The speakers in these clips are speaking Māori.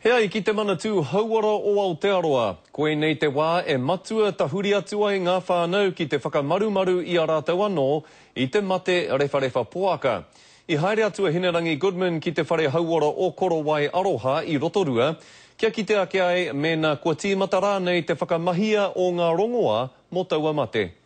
Hea I ki te manatū hauara o Aotearoa. Koe nei te wā e matua tahuri atu ai ngā whānau ki te whakamarumaru I a rātou anō I te mate rewharewa poaka. I haere atu a Hinerangi Goodman ki te whare hauara o Korowai Aroha I Rotorua, kia ki te ake ai mēnā kua tīmata rānei te whakamahia o ngā rongoa mō taua mate.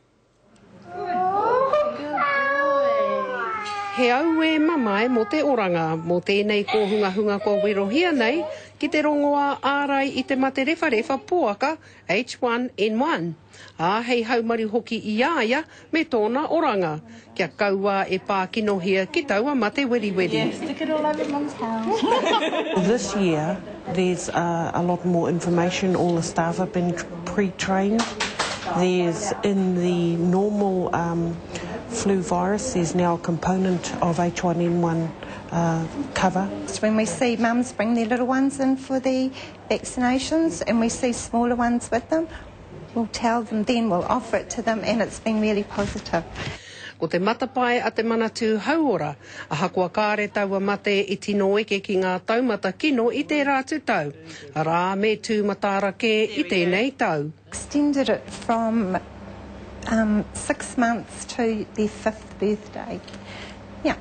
He au e mamae mo te oranga, mo tēnei ko hunga ko wirohia nei, ki te rongoa ārai I te mate rewharewa poaka H1N1. Hei haumari hoki I aia me tōna oranga. Kia kaua e pākinohia ki taua mate weriweri. Yes, stick it all over Mum's house. This year, there's a lot more information. All the staff have been pre-trained. There's in the normal flu virus, there's now a component of H1N1 cover. When we see mums bring their little ones in for the vaccinations and we see smaller ones with them, we'll tell them then, we'll offer it to them, and it's been really positive. Ko te matapai a te manatū hauora, a hakua kāre taua mate I tino eke ki ngā taumata kino I te rātu tau. Rā me tūmatara ke I tēnei tau. Extended it from 6 months to their 5th birthday. Yeah,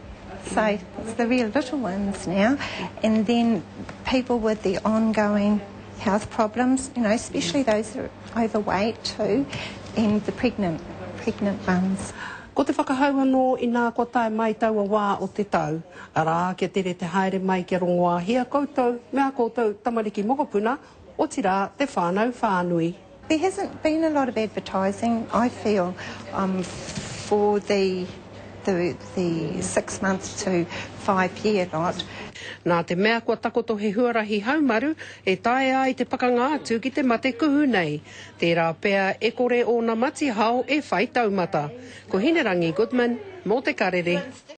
so it's the real little ones now. And then people with the ongoing health problems, you know, especially those that are overweight too, and the pregnant mums. Ko te whakahau anō I nā kua tae mai taua wā o te tau. Arā, kia tere te haere mai ke rongoa hia koutou, mea koutou tamariki mokopuna, o tira te whānau whānui. There hasn't been a lot of advertising, I feel, for the 6 months to 5 year lot. Nā te mea kua takoto he huarahi haumaru, e tae ai te pakangātu ki te mate kuhu nei. Tērā pea e kore o na mati hao e whai taumata. Ko Hinerangi Goodman, mō te karere.